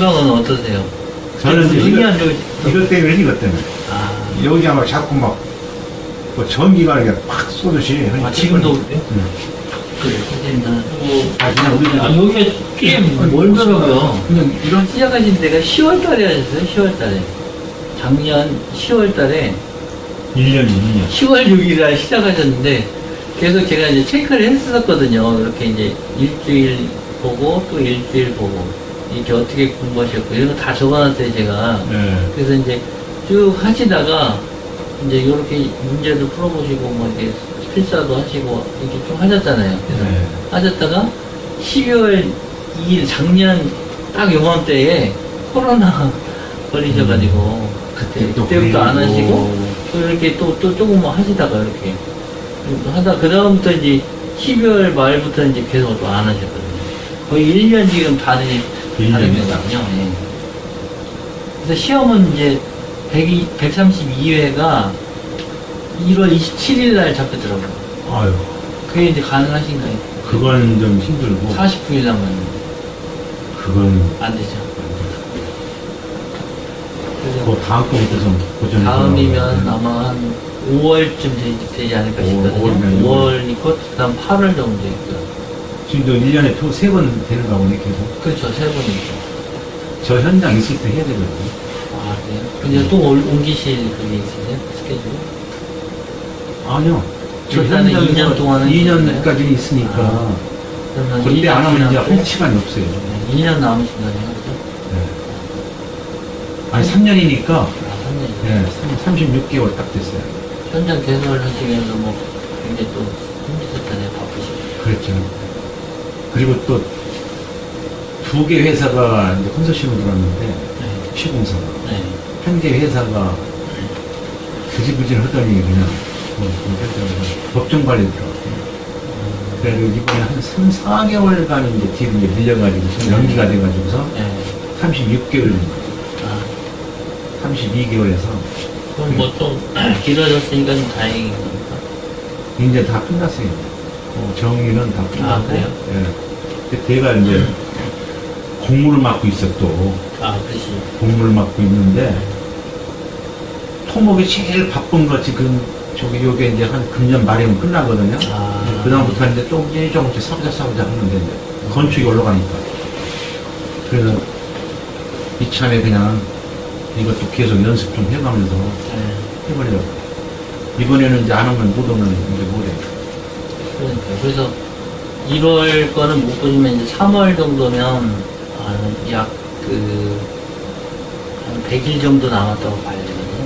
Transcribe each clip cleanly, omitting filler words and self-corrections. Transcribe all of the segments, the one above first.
건강은 어떠세요? 저는 눈이 안 좋으시. 이것 때문에 이것 때문에 아, 여기가 막 자꾸 막 전기가 이렇게 팍 쏘듯이. 지금도 그래? 응. 그래, 선생님은. 그냥 우리 아, 여기가 꽤 멀더라고요. 그냥 이런 시작하신 데가 10월 달에 하셨어요, 10월 달에. 작년 10월 달에 1년 2년 10월 6일에 시작하셨는데 계속 제가 이제 체크를 했었거든요. 이렇게 이제 일주일 보고 또 일주일 보고 이렇게 어떻게 공부하셨고 이런 거 다 적어놨어요, 제가. 네. 그래서 이제 쭉 하시다가 이제 이렇게 문제도 풀어보시고 뭐 이렇게 필사도 하시고 이렇게 좀 하셨잖아요. 그래서 네. 하셨다가 12월 2일 작년 딱 요맘때에 코로나 걸리셔가지고 그때부터 안 하시고 또 이렇게 또 조금 뭐 하시다가 이렇게 하다 그 다음부터 이제 12월 말부터 이제 계속 또 안 하셨거든요. 거의 1년 지금 다른 거거든요. 예. 그래서 시험은 이제 132회가 1월 27일 날 잡혔더라고요. 아유, 그게 이제 가능하신가요? 그건 좀 힘들고 49일 남았는데 그건 안 되죠. 그 다음 거부터 좀 고전해 다음이면 아마 한 5월쯤 되지 않을까 싶거든요. 5월이고 그 다음 8월 정도 있고요. 지금도 1년에 또 3번 되는가 보네 계속. 그렇죠. 3번이죠. 저 현장 있을 때 해야 되거든요. 아, 그래요? 근데 또 옮기실 그게 있으세요? 스케줄? 아니요. 저 일단은 현장에서 2년 동안은 2년까지 있으니까 아, 그러면 그때 안 하면 이제 지나고 할 시간이 없어요. 2년 남으신 거네요. 그죠? 네. 아니 3년이니까 아, 3년. 네, 36개월 딱 됐어요. 현장 개설 하시면서 뭐 굉장히 또 힘드셨잖아요. 바쁘시고. 그랬죠. 그리고 또 2개 회사가 이제 컨소시엄을 들었는데 네. 시공사가 네. 한 개 회사가 부지부지 하더니 그냥 법정 관리 들어갔어요. 그래서 이번에 한 3, 4개월간 이제 뒤로 이제 밀려가지고 지금 연기가 돼가지고서 네. 36개월, 아, 32개월에서 그럼 뭐 좀 길어졌으니까 좀 다행인 겁니까? 이제 다 끝났어요. 정리는 다 끝났고. 아, 그래요? 예. 근데 걔가 이제 공무를 맡고 있어 또. 아, 그렇지. 공무를 맡고 있는데 토목이 제일 바쁜 거 지금 요게 이제 한 금년 말이면 끝나거든요. 아. 그다음부터 이제 조금씩 사부자 하는데 이제 건축이 올라가니까. 그래서 이참에 그냥 이것도 계속 연습 좀 해가면서 네. 해보려고. 이번에는 이제 안 하면 못 오면 이제 못해. 그러니까요. 그래서 1월 거는 못 보시면 이제 3월 정도면 약 한 100일 정도 남았다고 봐야 되거든요.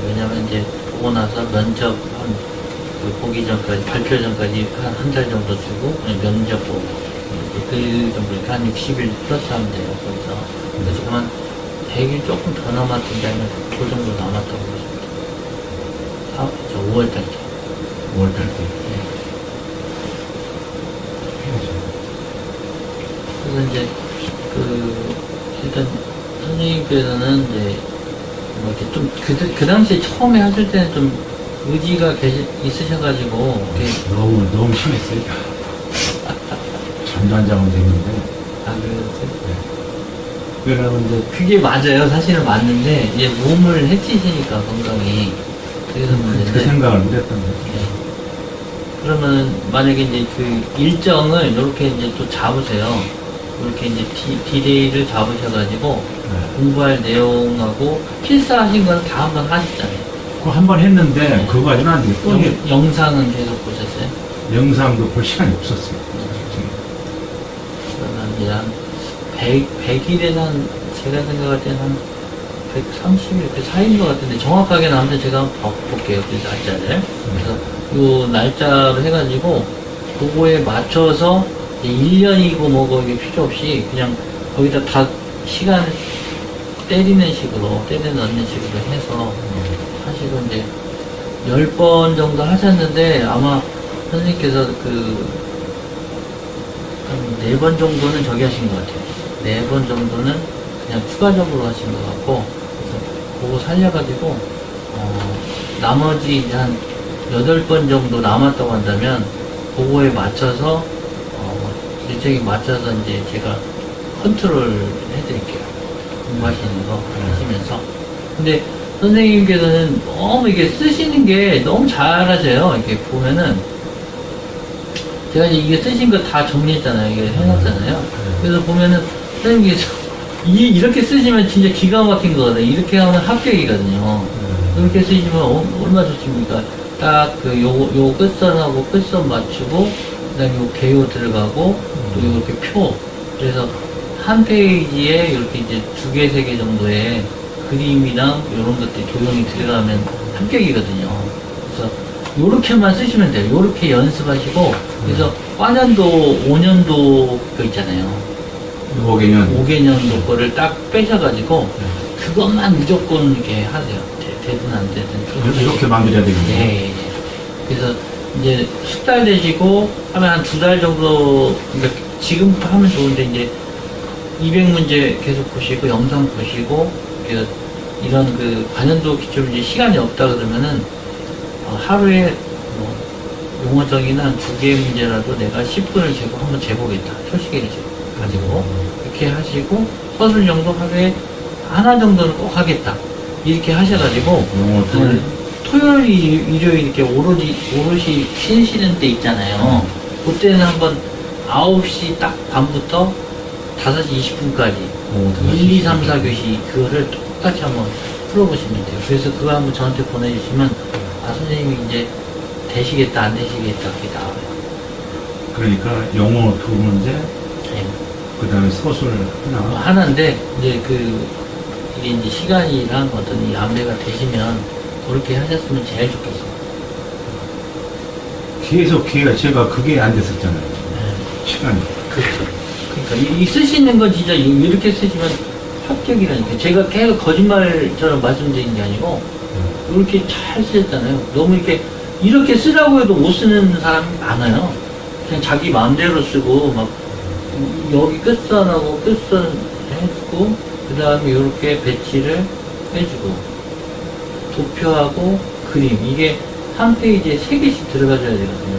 왜냐면 이제 보고 나서 면접 보기 전까지, 발표 전까지 한 달 정도 주고, 면접 보고, 그 정도, 이렇게 한 60일 플러스 하면 돼요, 거기서. 그래서 지금 한 100일 조금 더 남았던데, 그 정도 남았다고 보시면 돼요. 5월 달 때. 5월 달 때. 네. 해야죠. 그래서 이제, 일단, 선생님께서는 이제, 뭐 이렇게 좀, 그 당시에 처음에 하실 때는 좀 의지가 있으셔가지고, 이렇게, 너무 심했어요. 잠도 안 자면 되는데. 아, 그랬어요? 그러면 이제 그게 맞아요. 사실은 맞는데, 이제 몸을 해치시니까, 건강이. 그래서 그 문제인데. 생각을 못 했던 거죠. 네. 그러면, 만약에 이제 그 일정을 이렇게 이제 또 잡으세요. 이렇게 이제 디데이를 잡으셔가지고, 네. 공부할 내용하고, 필사하신 거는 다 한 번 하셨잖아요. 그거 한 번 했는데, 그거 가지고는 안 되겠고, 영상은 계속 보셨어요? 영상도 볼 시간이 없었어요. 그러면 이제 한 100일에 한, 제가 생각할 때는 한 130일 그 사이인 것 같은데, 정확하게는 아무튼 제가 한번 볼게요. 그 날짜를. 그래서 요 날짜로 해가지고, 그거에 맞춰서, 1년이고 뭐고 이게 필요 없이, 그냥 거기다 다 시간을 때리는 식으로, 때려 넣는 식으로 해서, 하시고 이제, 10번 정도 하셨는데, 아마 선생님께서 한 4번 정도는 저기 하신 것 같아요. 4번 정도는 그냥 추가적으로 하신 것 같고, 그래서 그거 살려가지고, 나머지 이제 한 8번 정도 남았다고 한다면, 그거에 맞춰서, 일정에 맞춰서 이제 제가 컨트롤 해드릴게요. 공부하시는 거 하시면서. 근데 선생님께서는 너무 이게 쓰시는 게 너무 잘하세요. 이렇게 보면은 제가 이제 이게 쓰신 거 다 정리했잖아요. 이게 해놨잖아요. 그래서 보면은 선생님께서 이렇게 쓰시면 진짜 기가 막힌 거거든요. 이렇게 하면 합격이거든요. 이렇게 쓰시면 얼마나 좋습니까? 딱 그 요 끝선하고 끝선 맞추고 그다음에 요 개요 들어가고 또 이렇게 표. 그래서 한 페이지에 이렇게 이제 2개, 3개 정도의 그림이랑 이런 것들이 도형이 들어가면 합격이거든요. 그래서 요렇게만 쓰시면 돼요. 요렇게 연습하시고 그래서 과년도 5년도 거 있잖아요. 5개년. 5개년도 거를 딱 빼셔가지고 그것만 무조건 이렇게 하세요. 되든 안 되든. 이렇게 만들어야 되겠네요. 예. 그래서 이제 숙달 되시고 하면 한 2달 정도, 그러니까 지금부터 하면 좋은데 이제 200문제 계속 보시고 영상 보시고 이런 그 관련도 기출 이제 시간이 없다 그러면은 하루에 뭐 용어적인 한 2개 문제라도 내가 10분을 재고 한번 재보겠다. 초시계를 가지고 이렇게 하시고 서술 정도 하루에 하나 정도는 꼭 하겠다. 이렇게 하셔가지고 토요일, 일요일 이렇게 오롯이 쉬시는 때 있잖아요. 그때는 한번 9시 딱 반부터 5시 20분까지 1, 2, 3, 4교시 그거를 똑같이 한번 풀어보시면 돼요. 그래서 그거 한번 저한테 보내주시면 선생님이 이제 되시겠다 안 되시겠다 그게 나와요. 그러니까 영어 2문제, 네. 그 다음에 서술 하나. 하나인데 이제 이게 이제 시간이랑 어떤 이 안배가 되시면 그렇게 하셨으면 제일 좋겠어요. 계속 제가 그게 안 됐었잖아요. 네. 시간이. 그렇죠. 그러니까 이 쓰시는 건 진짜 이렇게 쓰시면 합격이라니까. 제가 계속 거짓말처럼 말씀드린 게 아니고 이렇게 잘 쓰셨잖아요. 너무 이렇게 쓰라고 해도 못 쓰는 사람이 많아요. 그냥 자기 마음대로 쓰고 막 여기 끝선하고 끝선 해주고 그 다음에 이렇게 배치를 해주고 도표하고 그림 이게 한 페이지에 3개씩 들어가줘야 되거든요.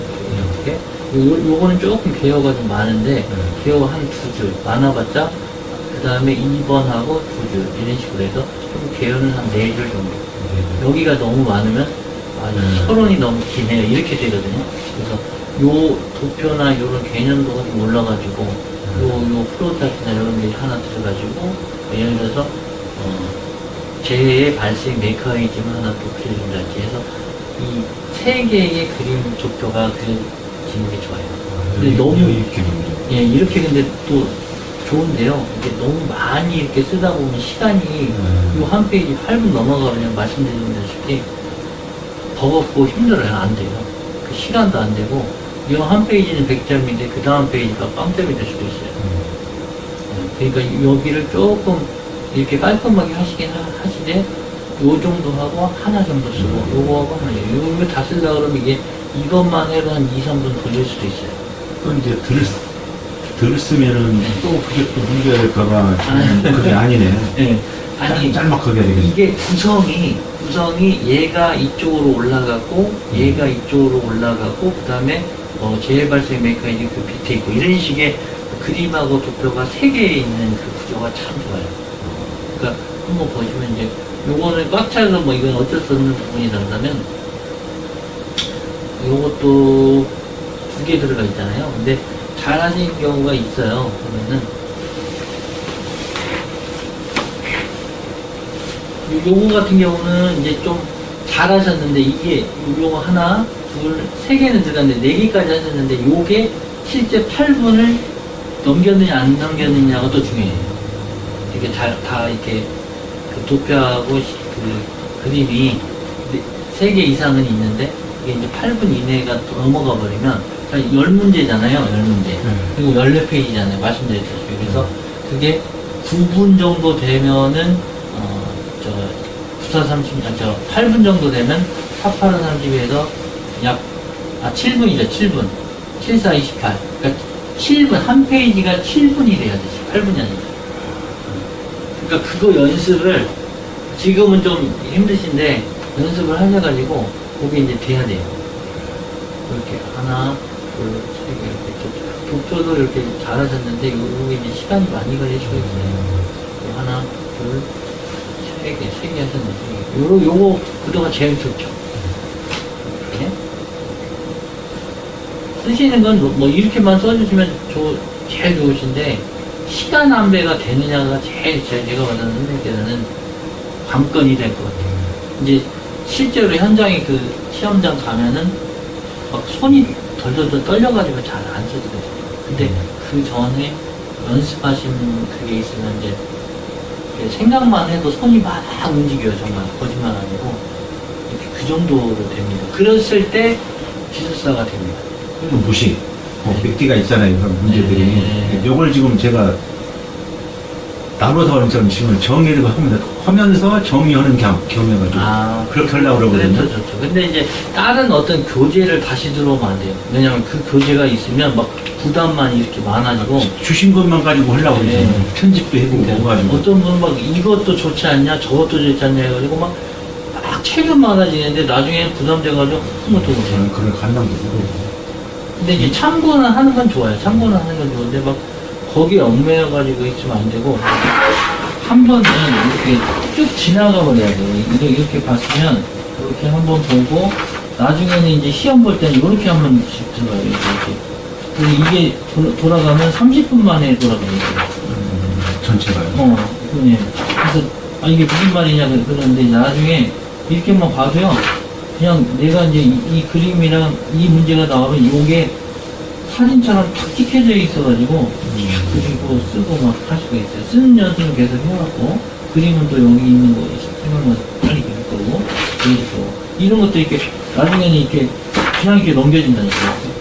이렇게 요거는 조금 개요가 좀 많은데 개요 한 2줄 많아봤자 그 다음에 2번하고 2줄 이런 식으로 해서 좀 개요는 한 4줄 정도. 여기가 너무 많으면 서론이 너무 기네요. 이렇게 되거든요. 그래서 요 도표나 요런 개념도가 좀 올라가지고 요 프로타트나 이런 게 하나 들어가지고 예를 들어서 재해의 발생 메커니즘을 하나 또 그려준다든지 해서 이 3개의 그림 도표가 그려지는 게 좋아요. 근데 너무 예 이렇게 근데 또 좋은데요. 이게 너무 많이 이렇게 쓰다 보면 시간이 요 한 페이지 8분 넘어가면 말씀드린다시피 버겁고 힘들어요. 안 돼요. 그 시간도 안 되고 이 한 페이지는 100점인데 그 다음 페이지가 0점이 될 수도 있어요. 그러니까 여기를 조금 이렇게 깔끔하게 하시긴 하시되 요 정도 하고 하나 정도 쓰고 요거 하고 하나 요거 다 쓰려고 그러면 이게 이것만 해도 한 2, 3분 걸릴 수도 있어요. 또 이제 들었으면은 또 그게 또 문제가 될까봐 그게 아니네. 네. 아니 짤막하게 해야 되겠네. 이게 구성이 얘가 이쪽으로 올라가고 얘가 이쪽으로 올라가고 그 다음에 재해발생 메커니즘 그 밑에 있고 이런 식의 그림하고 도표가 3개 있는 그 구조가 참 좋아요. 그러니까 한번 보시면 이제 요거는 꽉 차서 뭐 이건 어쩔 수 없는 부분이란다면 요것도 2개 들어가 있잖아요. 근데 잘 하시는 경우가 있어요. 보면은 요거 같은 경우는 이제 좀 잘하셨는데 이게 요거 하나, 둘, 3개는 들어갔는데 4개까지 하셨는데 요게 실제 8분을 넘겼느냐 안 넘겼느냐가 또 중요해요. 이게 다 이렇게 그 도표하고 그 그림이 3개 이상은 있는데 이게 이제 8분 이내가 넘어가 버리면 10문제잖아요. 10문제. 그리고 14페이지잖아요. 말씀드렸다시피. 그래서 그게 9분 정도 되면은 8분 정도 되면 48은 30에서 7분이죠, 7분. 7, 4, 28. 그러니까 7분, 한 페이지가 7분이 돼야 되지, 8분이 아니라. 그러니까 그거 연습을, 지금은 좀 힘드신데, 연습을 하셔가지고, 그게 이제 돼야 돼요. 이렇게, 하나, 둘, 세 개, 이렇게 독조도 이렇게 잘하셨는데, 요게 이제 시간이 많이 걸릴 수가 있어요. 하나, 둘, 세 개 하셨는데, 요거 구도가 제일 좋죠. 이렇게. 쓰시는 건 뭐 이렇게만 써주시면 제일 좋으신데, 시간 안배가 되느냐가 제가 원하는 선생님께서는 관건이 될 것 같아요. 이제 실제로 현장에 그 시험장 가면은 막 손이 덜덜덜 떨려가지고 잘 안 써지거든요. 근데 그 전에 연습하신 그게 있으면 이제 생각만 해도 손이 막 움직여요. 정말 거짓말 아니고 이렇게 그 정도로 됩니다. 그랬을 때 기술사가 됩니다. 그리고 무식, 몇 개가 있잖아요. 그런 문제들이. 네. 요걸 지금 제가 나로서 원처럼 지금 정의를 하면서 정의하는 겸해가지고 그렇게 하려고 그러거든요. 그래도 좋죠. 근데 이제 다른 어떤 교재를 다시 들어오면 안 돼요. 왜냐면 그 교재가 있으면 막 부담만 이렇게 많아지고 주신 것만 가지고 하려고 그러죠. 네. 편집도 해보고 해가지고. 어떤 분은 막 이것도 좋지 않냐 저것도 좋지 않냐 해가지고 막 책은 많아지는데 나중에 부담돼가지고 아무것도 못해요. 저는 그걸 간당도 모르고. 근데 이제 참고는 하는 건 좋아요. 참고는 하는 건 좋은데 막 거기에 얽매여가지고 있으면 안 되고 한 번은 이렇게 쭉 지나가 버려야 돼요. 이렇게 봤으면 이렇게 한번 보고 나중에는 이제 시험 볼 때는 이렇게 한 번씩 들어가요. 이렇게. 그리고 이게 돌아가면 30분 만에 돌아가요. 전체가요? 네. 그래서 이게 무슨 말이냐 그러는데 나중에 이렇게만 봐도요. 그냥 내가 이제 이 그림이랑 이 문제가 나오면 이게 사진처럼 탁 찍혀져 있어가지고 그리고 쓰고 막 할 수가 있어요. 쓰는 연습은 계속 해왔고 그림은 또 여기 있는 거 생각만 빨리 그릴 거고 그릴 거고 이런 것도 이렇게 나중에는 이렇게 그냥 이렇게 넘겨진다니까요.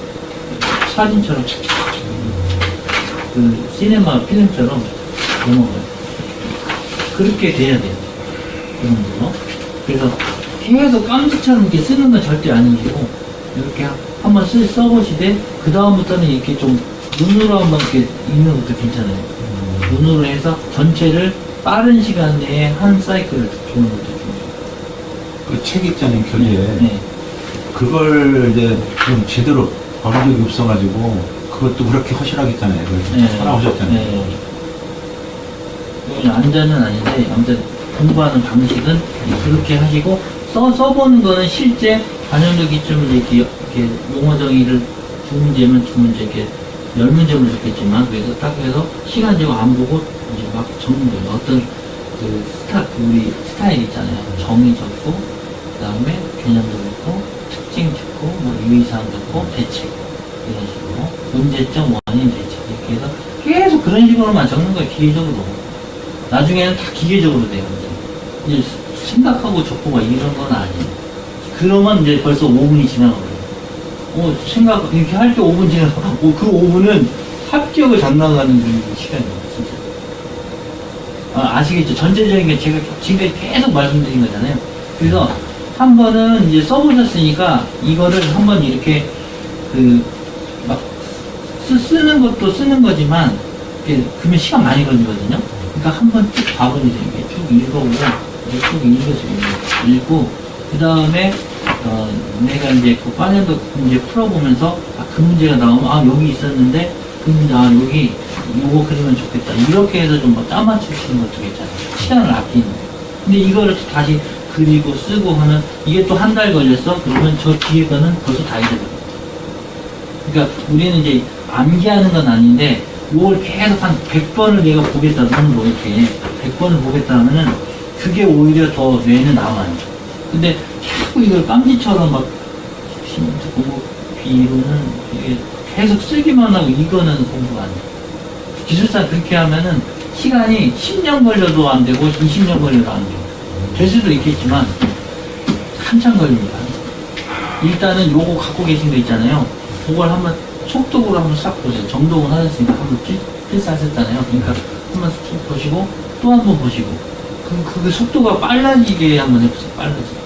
사진처럼 착착착 그 시네마 필름처럼 넘어가요. 그렇게 돼야 돼요. 그런 거. 그래서 계속 깜지처럼 이렇게 쓰는 건 절대 아니고 이렇게 한번 써보시되 그 다음부터는 이렇게 좀 눈으로 한번 이렇게 읽는 것도 괜찮아요. 눈으로 해서 전체를 빠른 시간 내에 한 사이클을 보는 것도 좋아요. 그 책 있잖아요, 교재. 네. 그걸 이제 좀 제대로 봐본 적이 없어가지고 그것도 그렇게 허술하겠잖아요. 그걸 살아오셨잖아요. 네. 안자는 아닌데 아무튼 공부하는 방식은 그렇게 하시고 써보는 거는 실제 반영도기쯤 이렇게 용어 정의를 두 문제면 두 문제 이렇게 10문제면 좋겠지만 그래서 딱 해서 시간 제고 안 보고 이제 막 적는 거예요. 어떤 우리 스타일 있잖아요. 정의 적고 그 다음에 개념도 적고 특징 적고 뭐 유의사항 적고 대책 이런 식으로 문제점 원인 대책 이렇게 해서 계속 그런 식으로만 적는 거예요. 기계적으로. 나중에는 다 기계적으로 돼요. 이제 생각하고 적고 막 이런 건 아니에요. 그러면 이제 벌써 5분이 지나가거든요. 생각, 이렇게 할 때 5분 지나서, 그 5분은 합격을 장담하는 그 시간이에요, 진짜. 아시겠죠? 전체적인 게 제가 지금 계속 말씀드린 거잖아요. 그래서 한 번은 이제 써보셨으니까 이거를 한번 이렇게 쓰는 것도 쓰는 거지만, 그러면 시간 많이 걸리거든요. 그러니까 한번 쭉 봐보세요. 이렇게 쭉 읽어보고, 쭉 읽고, 그 다음에, 내가 이제 그 빠져도 문제 풀어보면서, 그 문제가 나오면, 여기 있었는데, 그 문제, 여기, 요거 그리면 좋겠다. 이렇게 해서 좀 짜맞추시는 것도 괜찮아요. 시간을 아끼는 거예요. 근데 이거를 다시 그리고 쓰고 하면, 이게 또 한 달 걸렸어? 그러면 저 뒤에 거는 벌써 다 잊어버려요. 그러니까 우리는 이제 암기하는 건 아닌데, 요걸 계속 한 100번을 내가 보겠다, 눈으로 이렇게. 100번을 보겠다 하면은, 그게 오히려 더 뇌는 남아요. 근데 자꾸 이걸 깜지처럼 막 공부 비로는 이게 계속 쓰기만 하고 이거는 공부가 안 돼요. 기술사 그렇게 하면은 시간이 10년 걸려도 안 되고 20년 걸려도 안 돼요. 될 수도 있겠지만 한참 걸립니다. 일단은 요거 갖고 계신 거 있잖아요. 그걸 한번 속독으로 한번 싹 보세요. 정독은 하셨으니까 한번 필사하셨잖아요. 그러니까 한번 쭉 보시고 또 한번 보시고 그 속도가 빨라지게 한번 해보세요. 빨라지게.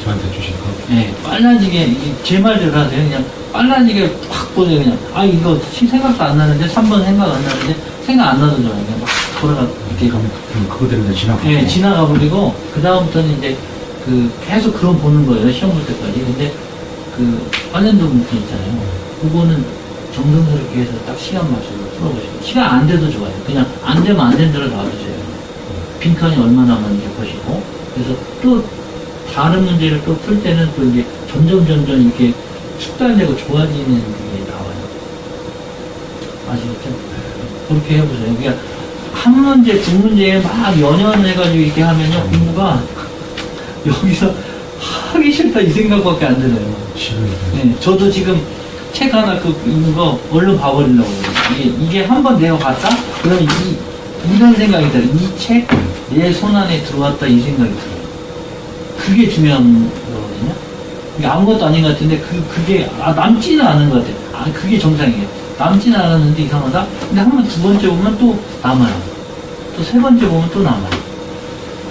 저한테 주실 거? 네, 빨라지게, 제 말대로 하세요. 그냥 빨라지게 확 보세요. 그냥, 이거 생각도 안 나는데, 3번 생각 안 나는데, 생각 안 나도 좋아요. 그냥 막 돌아가, 이렇게. 그럼 그거대로 그냥 지나가. 네, 지나가 버리고, 그다음부터는 이제, 계속 그런 보는 거예요. 시험 볼 때까지. 근데, 빨랜도 문제 있잖아요. 그거는 정성스럽게 해서 딱 시간 맞춰서 풀어보시고, 시간 안 돼도 좋아요. 그냥 안 되면 안 된 대로 놔두세요. 빈칸이 얼마나 남았는지 보시고, 그래서 또 다른 문제를 또 풀 때는 또 이제 점점 이렇게 숙달되고 좋아지는 게 나와요. 아시겠죠? 그렇게 해보세요. 그러니까 한 문제, 두 문제에 막 연연해가지고 이렇게 하면요, 공부가 여기서 하기 싫다 이 생각밖에 안 들어요. 네, 저도 지금 책 하나 읽는 거 얼른 봐버리려고 그래요. 이게 한 번 내가 봤다? 그러면 이런 생각이 들어요. 이 책 내 손 안에 들어왔다 이 생각이 들어요. 그게 중요한 거거든요. 이게 아무것도 아닌 것 같은데 그게 남지는 않은 것 같아요. 그게 정상이에요. 남지는 않았는데 이상하다? 근데 한 번 두 번째 보면 또 남아요. 또 세 번째 보면 또 남아요.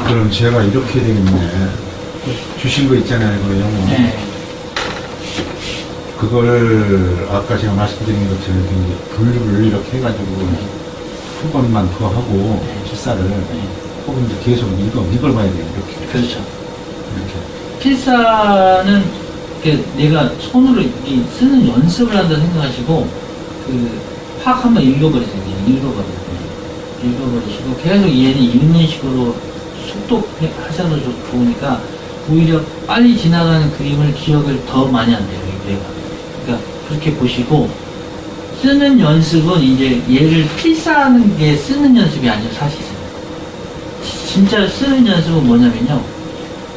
그럼 제가 이렇게 되겠네. 주신 거 있잖아요, 그 영어. 네. 그걸 아까 제가 말씀드린 것처럼 이렇게 분류를 이렇게 해가지고 한 번만 더 하고 필사를 혹은 이제 계속 이걸 봐야 돼요. 이렇게. 그렇죠. 이렇게. 필사는 내가 손으로 쓰는 연습을 한다 생각하시고 확 한번 읽어버리세요. 그냥 읽어버리시고 계속 얘는 읽는 식으로 속독하셔도 좋으니까 오히려 빨리 지나가는 그림을 기억을 더 많이 한대요. 얘가. 그러니까 그렇게 보시고 쓰는 연습은 이제 얘를 필사하는 게 쓰는 연습이 아니에요. 사실은 진짜 쓰는 연습은 뭐냐면요,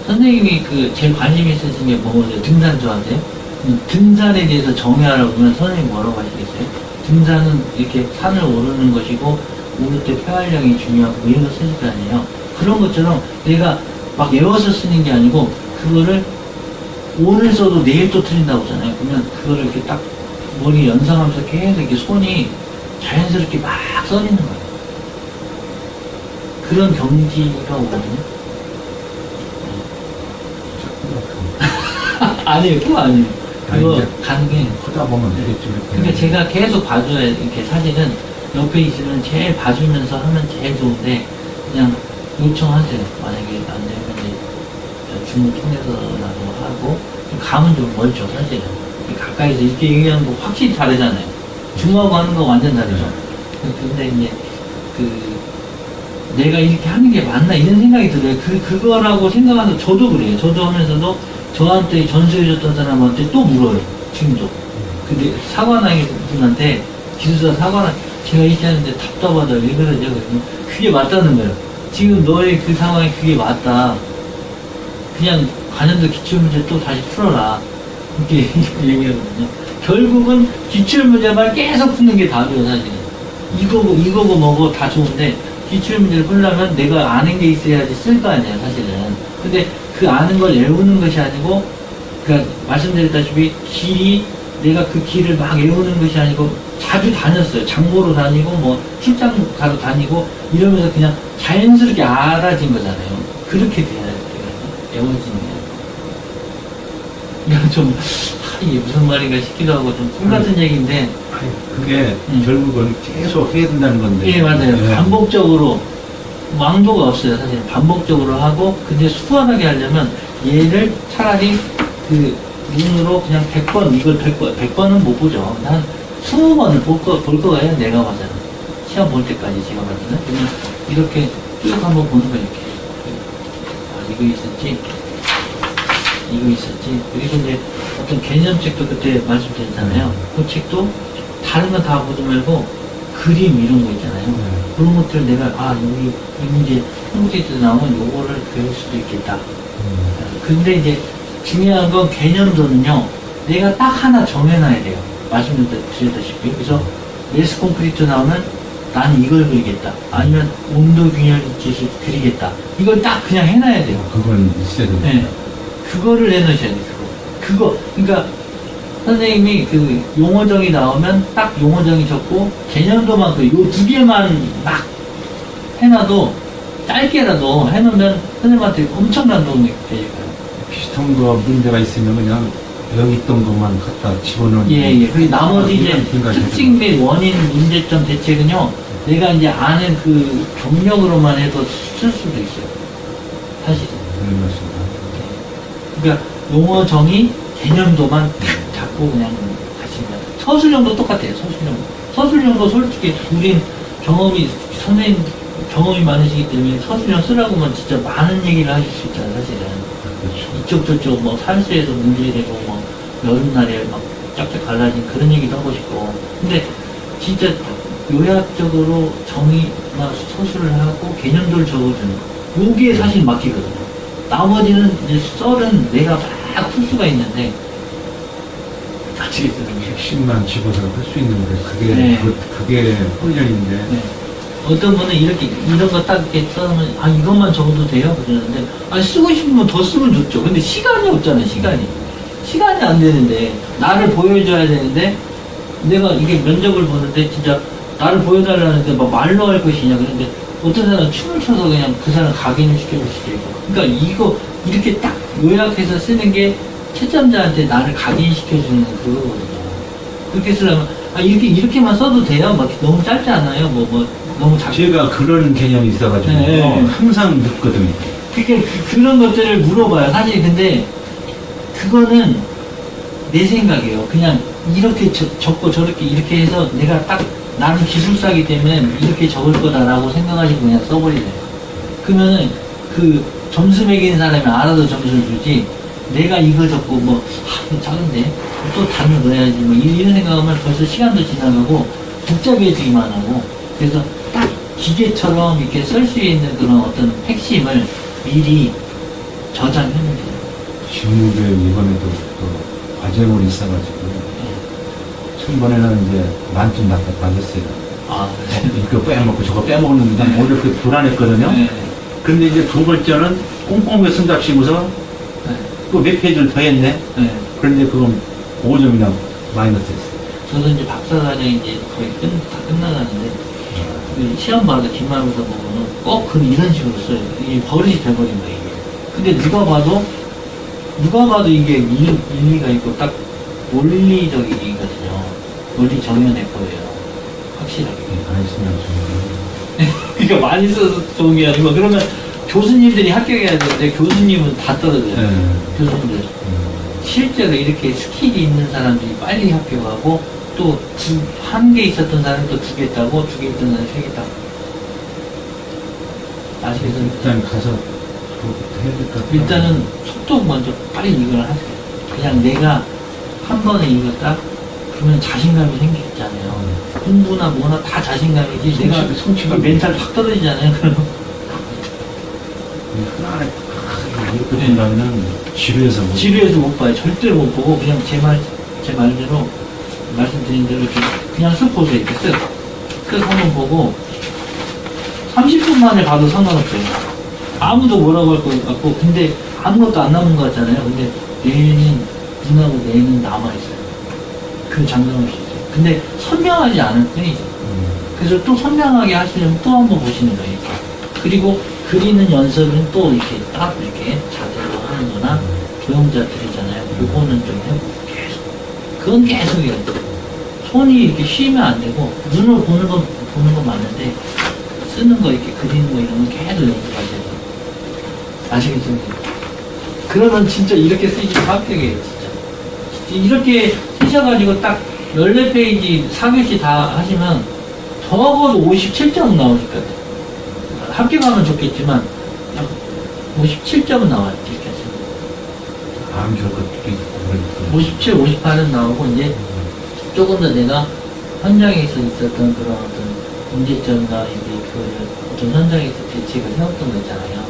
선생님이 제일 관심 있으신 게 뭐예요? 등산 좋아하세요? 등산에 대해서 정의하라고 그러면 선생님이 뭐라고 하시겠어요? 등산은 이렇게 산을 오르는 것이고 오를 때 폐활량이 중요하고 뭐 이런 거 쓰실 거 아니에요? 그런 것처럼 내가 막 외워서 쓰는 게 아니고 그거를 오늘 써도 내일 또 틀린다고 하잖아요. 그러면 그거를 이렇게 딱 머리 연상하면서 계속 이렇게 손이 자연스럽게 막 써지는 거예요. 그런 경지가 오거든요. 아니에요, 그거 아니에요. 그거 이제 가는 게. 하다 보면 되겠죠. 그러니까 제가 계속 봐줘야, 이렇게 사진은 옆에 있으면 제일 봐주면서 하면 제일 좋은데, 그냥 요청하세요. 만약에 안 되면 이제 줌을 통해서라도 하고, 감은 좀 멀죠, 사실은. 가까이서 이렇게 얘기하는 거 확실히 다르잖아요. 줌하고 하는 거 완전 다르죠. 근데 이제, 내가 이렇게 하는 게 맞나 이런 생각이 들어요. 그거라고 생각하면서 저도 그래요. 저도 하면서도 저한테 전수해줬던 사람한테 또 물어요. 지금도. 근데 사관왕이 분한테 기술사 사관왕 제가 이렇게 하는데 답답하다 왜 그러죠? 그러면 그게 맞다는 거예요. 지금 너의 그 상황이 그게 맞다. 그냥 관련도 기출문제 또 다시 풀어라. 이렇게 얘기하거든요. 결국은 기출문제만 계속 푸는 게 답이에요, 사실은. 이거고 뭐고 다 좋은데 기출문제를 풀려면 내가 아는 게 있어야지 쓸 거 아니에요, 사실은. 근데 그 아는 걸 외우는 것이 아니고, 그러니까 말씀드렸다시피 내가 그 길을 막 외우는 것이 아니고 자주 다녔어요. 장보러 다니고 뭐 출장 가러 다니고 이러면서 그냥 자연스럽게 알아진 거잖아요. 그렇게 돼야 돼요. 외워지는 게. 그냥 좀 이게 무슨 말인가 싶기도 하고 좀 꿈같은 얘기인데. 아니, 그게 결국은 계속 해야 된다는 건데. 예, 맞아요. 반복적으로 왕도가 없어요. 사실 반복적으로 하고, 근데 수월하게 하려면 얘를 차라리 눈으로 그냥 100번, 이걸 100번은 못 보죠. 한 20번을 볼 거예요. 내가 봐서는. 시험 볼 때까지 제가 봐서는. 그냥 이렇게 쭉 한번 보는 거예요. 이렇게. 이거 있었지. 그리고 이제 어떤 개념책도 그때 말씀드렸잖아요. 그 책도 다른 건 다 보지 말고 그림 이런 거 있잖아요. 그런 것들 내가 여기 이 문제 홍보지에서 나오면 요거를 배울 수도 있겠다. 근데 이제 중요한 건 개념도는요, 내가 딱 하나 정해놔야 돼요. 말씀드렸다시피. 그래서 레스 콘크리트 나오면 나는 이걸 그리겠다. 아니면 온도 균열 짓을 그리겠다. 이걸 딱 그냥 해놔야 돼요. 그건 있어야 됩니다. 네. 그거를 해놓으셔야 돼요. 그러니까 선생님이 용어정이 나오면 딱 용어정이 적고 개념도만 요 두 개만 막 해놔도 짧게라도 해놓으면 선생님한테 엄청난 도움이 되실 거예요. 비슷한 거 문제가 있으면 그냥 여기 있던 것만 갖다 집어넣는. 예. 그리고 나머지 이제 생각이 특징 및 원인, 문제점, 대책은요, 내가 이제 아는 그 경력으로만 해도 쓸 수도 있어요. 사실은. 맞습니다. 그러니까 용어 정의, 개념도만 잡고 그냥 가시면 서술형도 똑같아요. 서술형도 솔직히 우린 선생님 경험이 많으시기 때문에 서술형 쓰라고만 진짜 많은 얘기를 하실 수 있잖아요, 사실은. 그렇죠. 이쪽 저쪽 뭐 산수에서 문제되고 뭐 여름날에 막 쫙쫙 갈라진 그런 얘기도 하고 싶고. 근데 진짜 요약적으로 정의나 서술을 하고 개념도를 적어주는 요게 사실 막히거든요. 나머지는 이제 썰은 내가 막 풀 수가 있는데 아시겠어요? 핵심만 집어서 할 수 있는 게 그게 네. 그게 훈련인데 네. 어떤 분은 이런 거 딱 이렇게 써면, 이것만 적어도 돼요? 그러는데, 쓰고 싶으면 더 쓰면 좋죠. 근데 시간이 없잖아요, 시간이. 시간이 안 되는데, 나를 보여줘야 되는데, 내가 이게 면접을 보는데, 진짜, 나를 보여달라는데, 막 말로 할 것이냐. 그런데, 어떤 사람은 춤을 춰서 그냥 그 사람 각인을 시켜줄 수도 있고. 그러니까 이렇게 딱 요약해서 쓰는 게, 채점자한테 나를 각인시켜주는 그거거든요. 그렇게 쓰려면, 이렇게만 써도 돼요? 막 너무 짧지 않아요? 너무 작게. 제가 그런 개념이 있어가지고 네. 항상 묻거든요. 그게 그런 것들을 물어봐요. 사실 근데 그거는 내 생각이에요. 그냥 이렇게 적고 저렇게 이렇게 해서 내가 딱 나는 기술사기 때문에 이렇게 적을 거다라고 생각하시고 그냥 써버리세요. 그러면은 그 점수 매기는 사람이 알아서 점수를 주지. 내가 이거 적고 이거 작은데 또 다른 거 넣어야지 이런 생각하면 벌써 시간도 지나가고 복잡해지기만 하고. 그래서 딱 기계처럼 이렇게 쓸 수 있는 그런 어떤 핵심을 미리 저장해놓으세요. 직무교육 이번에도 또 과제물이 있어가지고 첫번에는 이제 만점 맞았어요. 이거 빼먹고 저거 빼먹는데 난 오히려 그 불안했거든요. 네. 근데 이제 두 번째는 꼼꼼하게 쓴답시고서 네. 또 몇 페이지를 더 했네. 네. 그런데 그건 5점이나 마이너스 했어요. 저도 이제 박사과정이 이제 거의 다 끝나가는데 그 시험 봐도 뒷말부터 보면은 꼭 이런 식으로 써요. 이게 버릇이 돼버린 거예요, 이게. 근데 누가 봐도 이게 일리가 있고 딱 논리적이거든요. 논리 정연해 보여요. 확실하게. 안 했으면 좋은데. 그러니까 많이 써서 좋은 게 아니고, 그러면 교수님들이 합격해야 되는데, 교수님은 다 떨어져요. 네. 교수님들. 실제로 이렇게 스킬이 있는 사람들이 빨리 합격하고, 또 한 개 있었던 사람이 또 2개 따고, 2개 있던 사람이 3개 따고. 아시겠어요? 일단 가서 그것부터 해야 될 것 같아요. 일단은 속도 먼저 빨리 이걸 하세요. 그냥 내가 한 번에 이거 딱, 그러면 자신감이 생기잖아요. 공부나 뭐나 다 자신감이지. 내가 성취감. 멘탈 확 떨어지잖아요. 그러면. 하나하나 이렇게 본다면은 지루해서 못 지루해서 못 봐요. 절대로 못 보고, 그냥 제 말대로, 말씀드린 대로 그냥 쓱 보세요. 이렇게 쓱. 쓱 한번 보고, 30분 만에 봐도 상관없어요. 아무도 뭐라고 할 것 같고, 근데 아무것도 안 남은 것 같잖아요. 근데 눈하고 뇌는 남아있어요. 그 장점이 있어요. 근데 선명하지 않을 뿐이죠. 그래서 또 선명하게 하시려면 또 한번 보시는 거예요. 이렇게. 그리고 그리는 연습은 또 이렇게 딱 이렇게 자세로 하는 거나 조형자들이잖아요. 요거는 좀 해보고 계속. 그건 계속 해야 돼요. 손이 이렇게 쉬면 안 되고, 눈으로 보는 건 맞는데, 쓰는 거, 이렇게 그리는 거 이런 건 계속 연습하셔야 돼요. 아시겠죠? 그러면 진짜 이렇게 쓰시면 합격이에요, 진짜. 이렇게 쓰셔가지고 딱 14페이지 4교시 다 하시면 적어도 57점 나오실 것 같아요. 합격하면 좋겠지만, 57점은 나와요, 이렇게 하시면. 마음 좋을 것도 57, 58은 나오고, 이제 조금 더 내가 현장에서 있었던 그런 어떤 문제점이나 이제 그 어떤 현장에서 대책을 해왔던 거 있잖아요.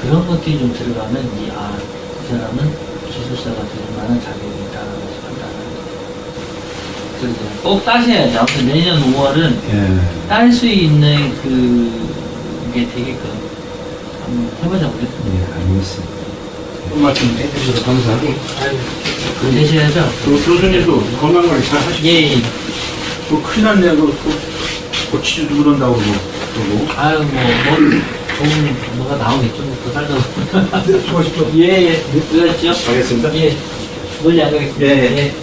그런 것들이 좀 들어가면 이제 이 사람은 기술사가 될 만한 자격이 있다라고 판단하는 거예요. 그래서 꼭 따셔야죠. 아무튼 내년 5월은 예. 딸 수 있는 그게 되게끔 한번 해보자고 그랬습니다. 예, 알겠습니다. 한 말씀 해주셔서 감사하고. 되셔야죠. 교수님도 건강관리 잘 하시고. 예, 예. 큰일 났네요. 고치지도 그런다고 그러고. 좋은 뭐가 나오겠죠. 더 살다 보면. 네, 수고하십시오. 예, 예. 그렇죠. 알겠습니다. 예. 멀리 안 가겠습니다. 예, 예. 예.